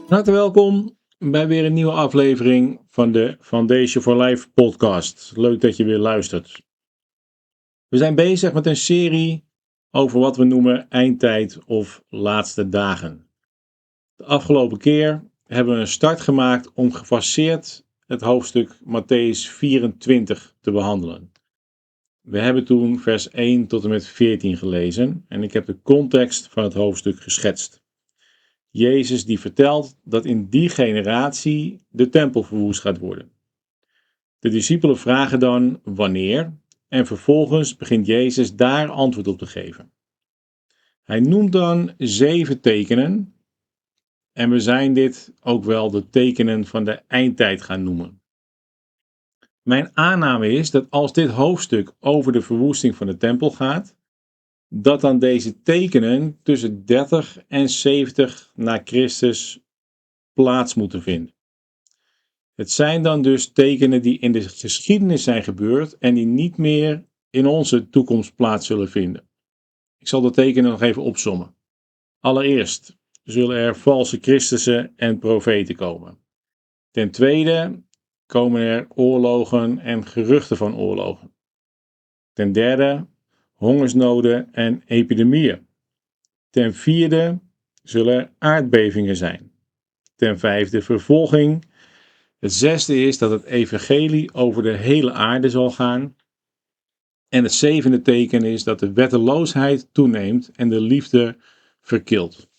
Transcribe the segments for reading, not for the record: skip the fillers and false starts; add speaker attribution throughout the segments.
Speaker 1: Van harte welkom bij weer een nieuwe aflevering van de Foundation for Life podcast. Leuk dat je weer luistert. We zijn bezig met een serie over wat we noemen eindtijd of laatste dagen. De afgelopen keer hebben we een start gemaakt om gefaseerd het hoofdstuk Mattheüs 24 te behandelen. We hebben toen vers 1 tot en met 14 gelezen en ik heb de context van het hoofdstuk geschetst. Jezus die vertelt dat in die generatie de tempel verwoest gaat worden. De discipelen vragen dan wanneer en vervolgens begint Jezus daar antwoord op te geven. Hij noemt dan 7 tekenen en we zijn dit ook wel de tekenen van de eindtijd gaan noemen. Mijn aanname is dat als dit hoofdstuk over de verwoesting van de tempel gaat, dat dan deze tekenen tussen 30 en 70 na Christus plaats moeten vinden. Het zijn dan dus tekenen die in de geschiedenis zijn gebeurd en die niet meer in onze toekomst plaats zullen vinden. Ik zal de tekenen nog even opsommen. Allereerst zullen er valse Christussen en profeten komen. Ten tweede komen er oorlogen en geruchten van oorlogen. Ten derde hongersnoden en epidemieën. Ten vierde zullen er aardbevingen zijn. Ten vijfde vervolging. Het zesde is dat het evangelie over de hele aarde zal gaan. En het zevende teken is dat de wetteloosheid toeneemt en de liefde verkilt.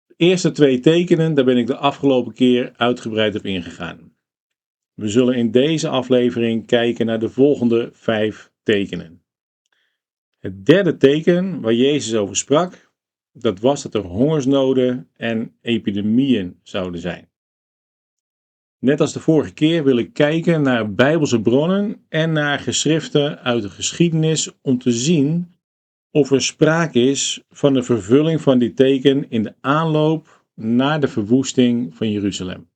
Speaker 1: De eerste 2 tekenen, daar ben ik de afgelopen keer uitgebreid op ingegaan. We zullen in deze aflevering kijken naar de volgende 5 tekenen. Het derde teken waar Jezus over sprak, dat was dat er hongersnoden en epidemieën zouden zijn. Net als de vorige keer wil ik kijken naar Bijbelse bronnen en naar geschriften uit de geschiedenis om te zien of er sprake is van de vervulling van dit teken in de aanloop naar de verwoesting van Jeruzalem.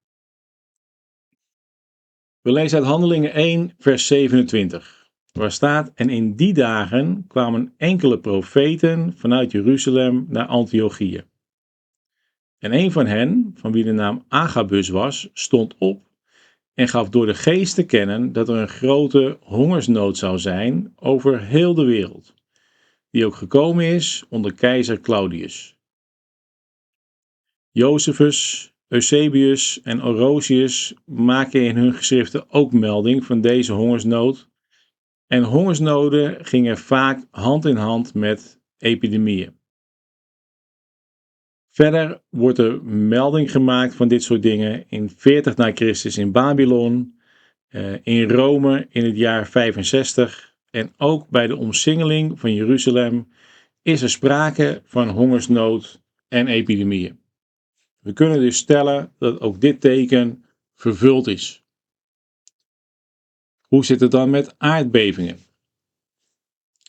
Speaker 1: We lezen uit Handelingen 1 vers 27, waar staat: En in die dagen kwamen enkele profeten vanuit Jeruzalem naar Antiochië. En een van hen, van wie de naam Agabus was, stond op en gaf door de geest te kennen dat er een grote hongersnood zou zijn over heel de wereld, die ook gekomen is onder keizer Claudius. Josephus, Eusebius en Orosius maken in hun geschriften ook melding van deze hongersnood. En hongersnoden gingen vaak hand in hand met epidemieën. Verder wordt er melding gemaakt van dit soort dingen in 40 na Christus in Babylon, in Rome in het jaar 65 en ook bij de omsingeling van Jeruzalem is er sprake van hongersnood en epidemieën. We kunnen dus stellen dat ook dit teken vervuld is. Hoe zit het dan met aardbevingen?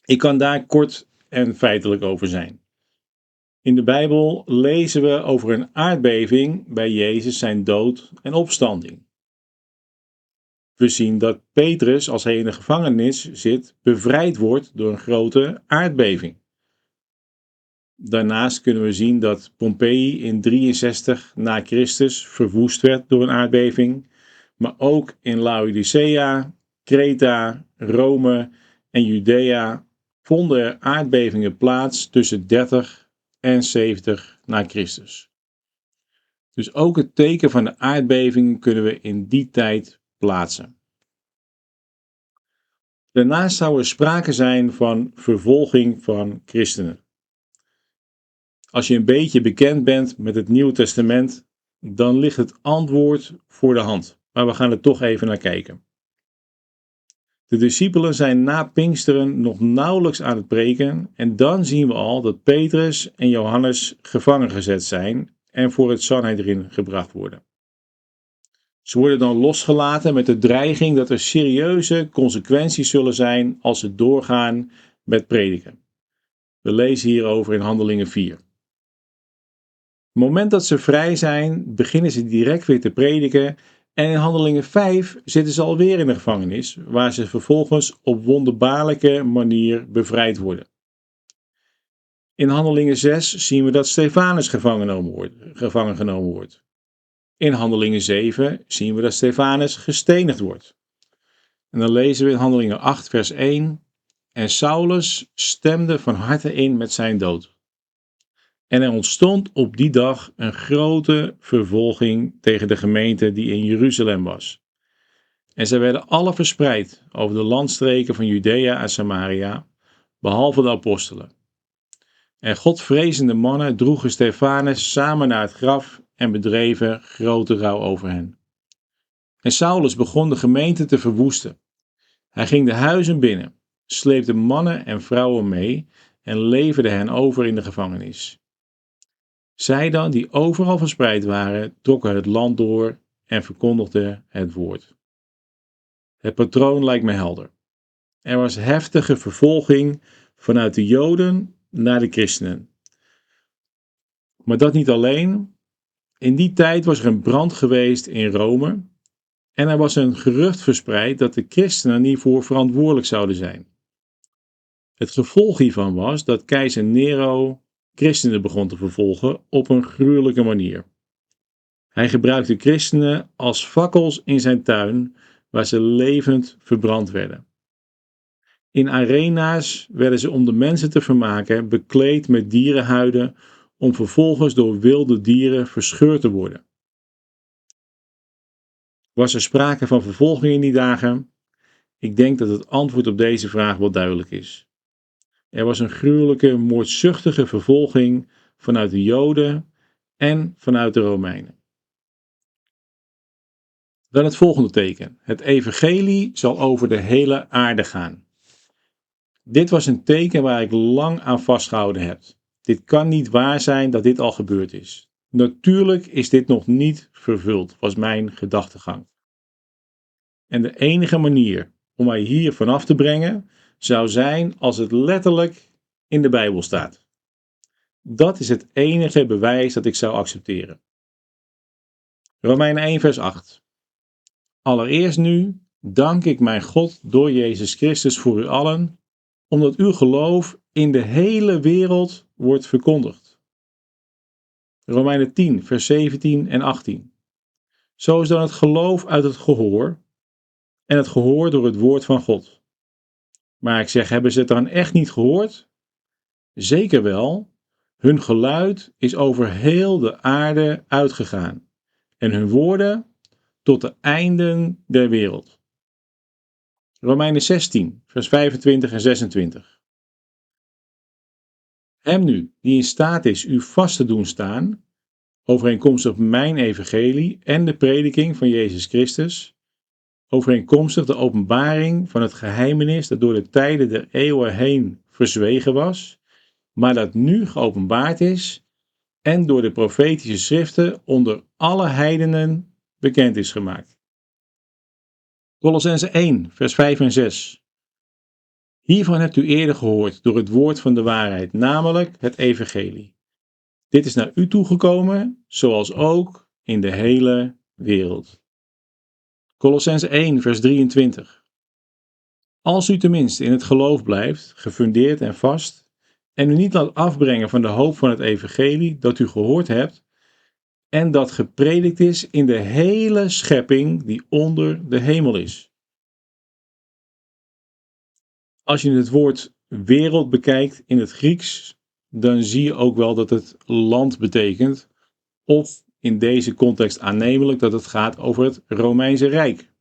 Speaker 1: Ik kan daar kort en feitelijk over zijn. In de Bijbel lezen we over een aardbeving bij Jezus zijn dood en opstanding. We zien dat Petrus, als hij in de gevangenis zit, bevrijd wordt door een grote aardbeving. Daarnaast kunnen we zien dat Pompeji in 63 na Christus verwoest werd door een aardbeving, maar ook in Laodicea, Kreta, Rome en Judea vonden er aardbevingen plaats tussen 30 en 70 na Christus. Dus ook het teken van de aardbeving kunnen we in die tijd plaatsen. Daarnaast zou er sprake zijn van vervolging van christenen. Als je een beetje bekend bent met het Nieuwe Testament, dan ligt het antwoord voor de hand. Maar we gaan er toch even naar kijken. De discipelen zijn na Pinksteren nog nauwelijks aan het preken en dan zien we al dat Petrus en Johannes gevangen gezet zijn en voor het Sanhedrin gebracht worden. Ze worden dan losgelaten met de dreiging dat er serieuze consequenties zullen zijn als ze doorgaan met prediken. We lezen hierover in Handelingen 4. Op het moment dat ze vrij zijn, beginnen ze direct weer te prediken en in Handelingen 5 zitten ze alweer in de gevangenis, waar ze vervolgens op wonderbaarlijke manier bevrijd worden. In Handelingen 6 zien we dat Stefanus gevangen genomen wordt. In Handelingen 7 zien we dat Stefanus gestenigd wordt. En dan lezen we in Handelingen 8 vers 1: En Saulus stemde van harte in met zijn dood. En er ontstond op die dag een grote vervolging tegen de gemeente die in Jeruzalem was. En zij werden alle verspreid over de landstreken van Judea en Samaria, behalve de apostelen. En godvrezende mannen droegen Stefanus samen naar het graf en bedreven grote rouw over hen. En Saulus begon de gemeente te verwoesten. Hij ging de huizen binnen, sleepte mannen en vrouwen mee en leverde hen over in de gevangenis. Zij dan, die overal verspreid waren, trokken het land door en verkondigden het woord. Het patroon lijkt me helder. Er was heftige vervolging vanuit de Joden naar de christenen. Maar dat niet alleen. In die tijd was er een brand geweest in Rome en er was een gerucht verspreid dat de christenen hiervoor verantwoordelijk zouden zijn. Het gevolg hiervan was dat keizer Nero christenen begon te vervolgen op een gruwelijke manier. Hij gebruikte christenen als fakkels in zijn tuin, waar ze levend verbrand werden. In arena's werden ze om de mensen te vermaken bekleed met dierenhuiden, om vervolgens door wilde dieren verscheurd te worden. Was er sprake van vervolging in die dagen? Ik denk dat het antwoord op deze vraag wel duidelijk is. Er was een gruwelijke, moordzuchtige vervolging vanuit de Joden en vanuit de Romeinen. Dan het volgende teken. Het evangelie zal over de hele aarde gaan. Dit was een teken waar ik lang aan vastgehouden heb. Dit kan niet waar zijn dat dit al gebeurd is. Natuurlijk is dit nog niet vervuld, was mijn gedachtegang. En de enige manier om mij hier vanaf te brengen, zou zijn als het letterlijk in de Bijbel staat. Dat is het enige bewijs dat ik zou accepteren. Romeinen 1 vers 8. Allereerst nu dank ik mijn God door Jezus Christus voor u allen, omdat uw geloof in de hele wereld wordt verkondigd. Romeinen 10 vers 17 en 18. Zo is dan het geloof uit het gehoor en het gehoor door het woord van God. Maar ik zeg, hebben ze het dan echt niet gehoord? Zeker wel. Hun geluid is over heel de aarde uitgegaan en hun woorden tot de einden der wereld. Romeinen 16, vers 25 en 26. Hem nu, die in staat is u vast te doen staan, overeenkomstig mijn evangelie en de prediking van Jezus Christus, overeenkomstig de openbaring van het geheimenis dat door de tijden der eeuwen heen verzwegen was, maar dat nu geopenbaard is en door de profetische schriften onder alle heidenen bekend is gemaakt. Kolossenzen 1, vers 5 en 6. Hiervan hebt u eerder gehoord door het woord van de waarheid, namelijk het evangelie. Dit is naar u toegekomen, zoals ook in de hele wereld. Kolossenzen 1, vers 23. Als u tenminste in het geloof blijft, gefundeerd en vast, en u niet laat afbrengen van de hoop van het evangelie dat u gehoord hebt, en dat gepredikt is in de hele schepping die onder de hemel is. Als je het woord wereld bekijkt in het Grieks, dan zie je ook wel dat het land betekent, of in deze context aannemelijk dat het gaat over het Romeinse Rijk.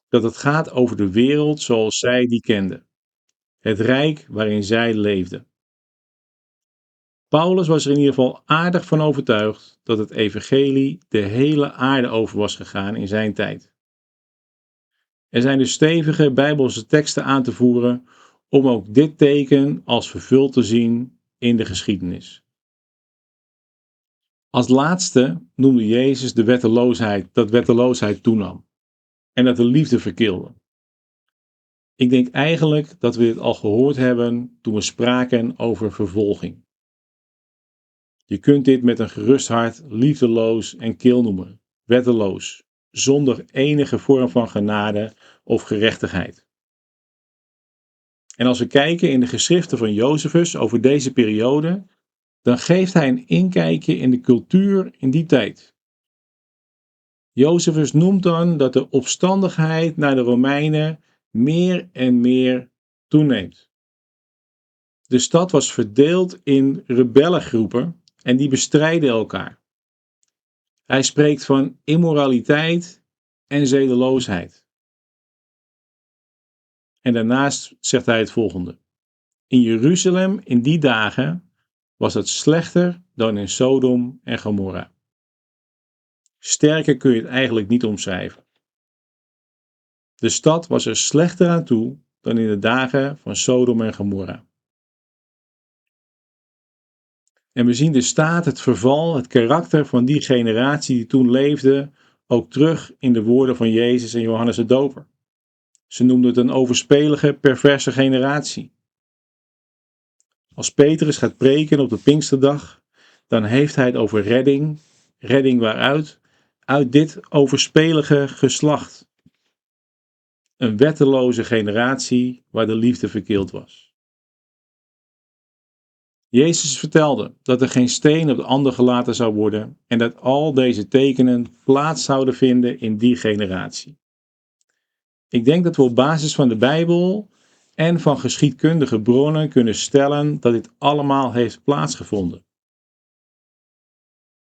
Speaker 1: Dat het gaat over de wereld zoals zij die kenden. Het rijk waarin zij leefden. Paulus was er in ieder geval aardig van overtuigd dat het evangelie de hele aarde over was gegaan in zijn tijd. Er zijn dus stevige Bijbelse teksten aan te voeren om ook dit teken als vervuld te zien in de geschiedenis. Als laatste noemde Jezus de wetteloosheid, dat wetteloosheid toenam en dat de liefde verkilde. Ik denk eigenlijk dat we dit al gehoord hebben toen we spraken over vervolging. Je kunt dit met een gerust hart liefdeloos en kil noemen, wetteloos, zonder enige vorm van genade of gerechtigheid. En als we kijken in de geschriften van Josephus over deze periode, dan geeft hij een inkijkje in de cultuur in die tijd. Josephus noemt dan dat de opstandigheid naar de Romeinen meer en meer toeneemt. De stad was verdeeld in rebellengroepen en die bestrijden elkaar. Hij spreekt van immoraliteit en zedeloosheid. En daarnaast zegt hij het volgende. In Jeruzalem in die dagen was het slechter dan in Sodom en Gomorra. Sterker kun je het eigenlijk niet omschrijven. De stad was er slechter aan toe dan in de dagen van Sodom en Gomorra. En we zien de staat, het verval, het karakter van die generatie die toen leefde ook terug in de woorden van Jezus en Johannes de Doper. Ze noemden het een overspelige, perverse generatie. Als Petrus gaat preken op de Pinksterdag, dan heeft hij het over redding. Redding waaruit? Uit dit overspelige geslacht. Een wetteloze generatie waar de liefde verkeeld was. Jezus vertelde dat er geen steen op de ander gelaten zou worden en dat al deze tekenen plaats zouden vinden in die generatie. Ik denk dat we op basis van de Bijbel en van geschiedkundige bronnen kunnen stellen dat dit allemaal heeft plaatsgevonden.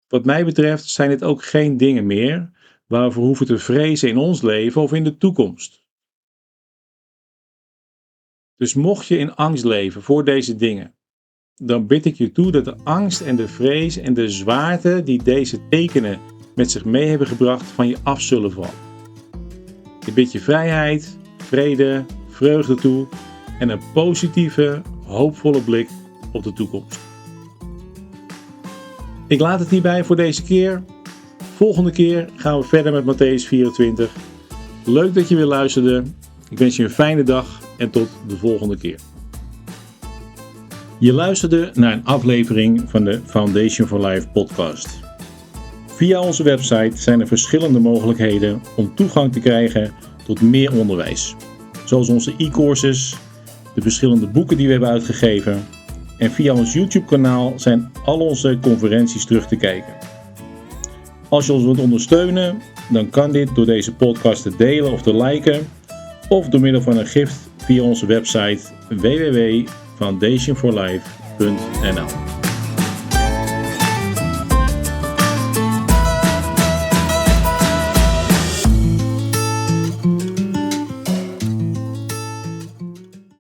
Speaker 1: Wat mij betreft zijn dit ook geen dingen meer waar we hoeven te vrezen in ons leven of in de toekomst. Dus mocht je in angst leven voor deze dingen, dan bid ik je toe dat de angst en de vrees en de zwaarte die deze tekenen met zich mee hebben gebracht van je af zullen vallen. Ik bid je vrijheid, vrede, vreugde toe en een positieve, hoopvolle blik op de toekomst. Ik laat het hierbij voor deze keer. Volgende keer gaan we verder met Mattheüs 24. Leuk dat je weer luisterde. Ik wens je een fijne dag en tot de volgende keer. Je luisterde naar een aflevering van de Foundation for Life podcast. Via onze website zijn er verschillende mogelijkheden om toegang te krijgen tot meer onderwijs. Zoals onze e-courses, de verschillende boeken die we hebben uitgegeven. En via ons YouTube kanaal zijn al onze conferenties terug te kijken. Als je ons wilt ondersteunen, dan kan dit door deze podcast te delen of te liken. Of door middel van een gift via onze website www.foundationforlife.nl